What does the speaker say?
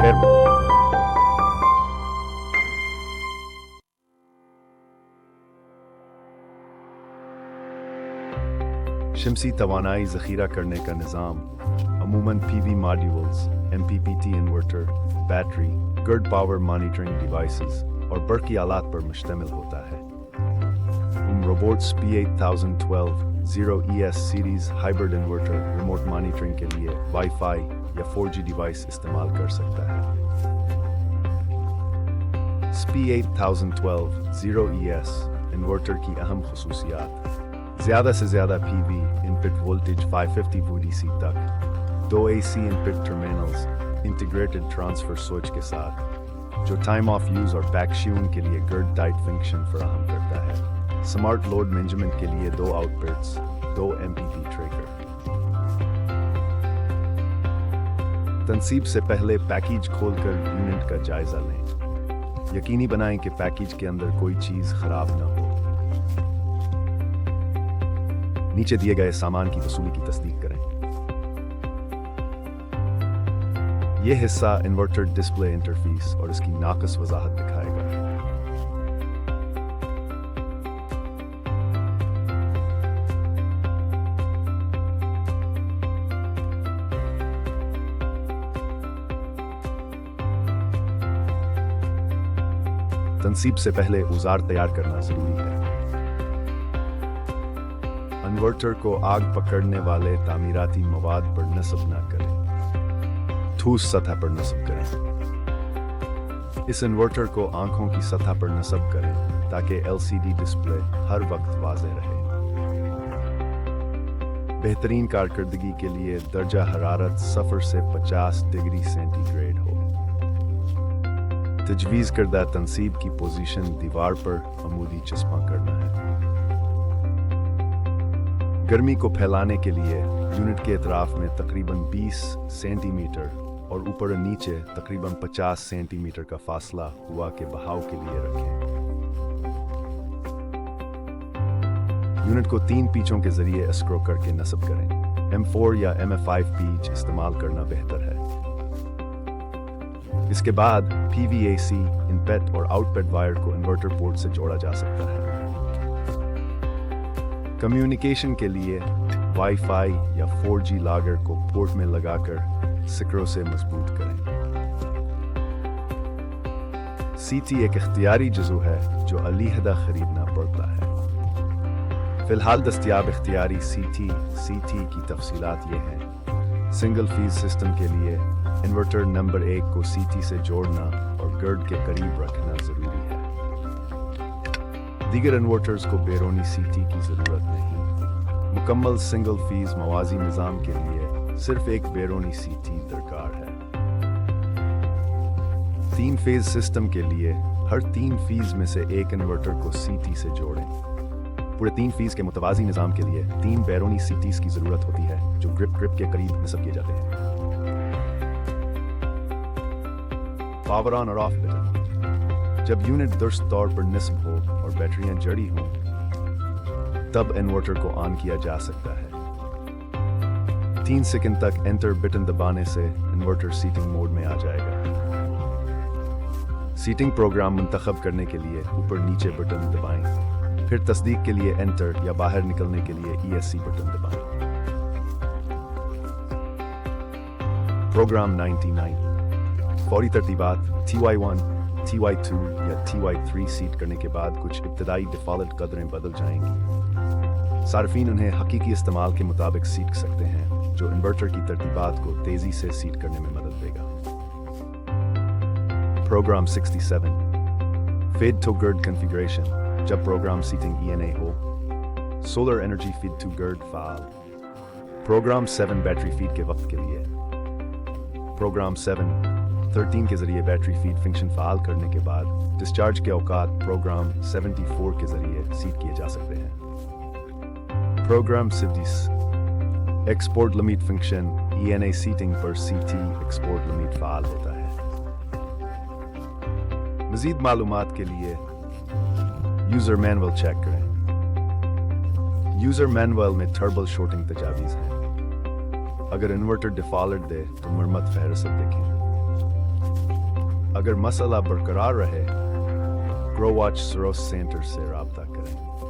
غیر شمسی توانائی ذخیرہ کرنے کا نظام عموماً P V modules, M P P T inverter, battery, grid power monitoring devices اور برقی آلات پر مشتمل ہوتا ہے۔ Robots P8012 0ES series hybrid inverter remote monitoring کے لیے وائی فائی یا 4G ڈیوائس استعمال کر سکتا ہے۔ P8012 0ES انورٹر کی اہم خصوصیات: زیادہ سے زیادہ پی وی انپٹ وولٹیج 550 VDC تک، 2 AC input terminals integrated transfer switch کے ساتھ، جو ٹائم آف یوز اور بیک شیونگ کے لیے گرڈ ٹائٹ فنکشن فراہم کرتا ہے۔ سمارٹ لوڈ مینجمنٹ کے لیے 2 آؤٹ پٹس، 2 MPP ٹریکر۔ تنصیب سے پہلے پیکیج کھول کر یونٹ کا جائزہ لیں۔ یقینی بنائیں کہ پیکیج کے اندر کوئی چیز خراب نہ ہو۔ نیچے دیے گئے سامان کی وصولی کی تصدیق کریں۔ یہ حصہ انورٹر ڈسپلے انٹرفیس اور اس کی ناقص وضاحت دکھائے گا۔ تنصیب سے پہلے اوزار تیار کرنا ضروری ہے۔ انورٹر کو آگ پکڑنے والے تعمیراتی مواد پر نصب نہ کریں۔ ٹھوس سطح پر نصب کریں۔ اس انورٹر کو آنکھوں کی سطح پر نصب کریں تاکہ LCD ڈسپلے ہر وقت واضح رہے۔ بہترین کارکردگی کے لیے درجہ حرارت 0 سے 50 ڈگری سینٹی گریڈ ہو۔ تجویز کردہ تنصیب کی پوزیشن دیوار پر عمودی چسپاں کرنا ہے۔ گرمی کو پھیلانے کے لیے یونٹ کے اطراف میں تقریباً 20 سینٹی میٹر اور اوپر و نیچے تقریباً 50 سینٹی میٹر کا فاصلہ ہوا کے بہاؤ کے لیے رکھیں۔ یونٹ کو 3 پیچوں کے ذریعے اسکرو کر کے نصب کریں۔ M4 یا MF5 پیچ استعمال کرنا بہتر ہے۔ اس کے بعد PVAC انپٹ اور آؤٹ پٹ وائر کو انورٹر پورٹ سے جوڑا جا سکتا ہے۔ کمیونیکیشن کے لیے وائی فائی یا 4G لاگر کو پورٹ میں لگا کر سکرو سے مضبوط کریں۔ CT ایک اختیاری جزو ہے جو علیحدہ خریدنا پڑتا ہے۔ فی الحال دستیاب اختیاری CT کی تفصیلات یہ ہیں: سنگل فیز سسٹم کے لیے انورٹر نمبر 1 کو CT سے جوڑنا اور گرڈ کے قریب رکھنا ضروری ہے۔ دیگر انورٹرز کو بیرونی CT کی ضرورت نہیں۔ مکمل سنگل فیز موازی نظام کے لیے صرف ایک بیرونی CT درکار ہے۔ 3 فیز سسٹم کے لیے ہر 3 فیز میں سے ایک انورٹر کو CT سے جوڑیں۔ پورے 3 فیز کے متوازی نظام کے لیے 3 بیرونی CTs کی ضرورت ہوتی ہے جو گرپ کے قریب نصب کیے جاتے ہیں۔ پاور آن اور آف بٹن: جب یونٹ درست طور پر نصب ہو اور بیٹریاں جڑی ہوں تب انورٹر کو آن کیا جا سکتا ہے۔ 3 سیکنڈ تک انٹر بٹن دبانے سے انورٹر سیٹنگ موڈ میں آ جائے گا۔ سیٹنگ پروگرام منتخب کرنے کے لیے اوپر نیچے بٹن دبائیں، پھر تصدیق کے لیے انٹر یا باہر نکلنے کے لیے ESC بٹن دبائیں۔ پروگرام 99 فوری ترتیبات: TY1 TY2 یا TY3 سیٹ کرنے کے بعد کچھ ابتدائی ڈیفالٹ قدریں بدل جائیں گی۔ صارفین انہیں حقیقی استعمال کے مطابق سیٹ سکتے ہیں جو انورٹر کی ترتیبات کو تیزی سے سیٹ کرنے میں مدد دے گا۔ Program 67 feed to grid configuration: جب پروگرام سیٹنگ ENA ہو، solar energy feed to grid فعال۔ پروگرام 7 بیٹری فیڈ کے وقت کے لیے۔ پروگرام 7-13 کے ذریعے بیٹری فیڈ فنکشن فعال کرنے کے بعد ڈسچارج کے اوقات پروگرام 74 کے ذریعے سیٹ کیے جا سکتے ہیں۔ Program 70 export limit function: ENA setting پر CT ایکسپورٹ لمٹ فعال ہوتا ہے۔ مزید معلومات کے لیے یوزر مینول چیک کریں۔ یوزر مینول میں ٹربل شوٹنگ تجاویز ہیں۔ اگر انورٹر ڈیفالٹ دے تو مرمت فہرست دیکھیں۔ اگر مسئلہ برقرار رہے گرو واچ سروس سینٹر سے رابطہ کریں.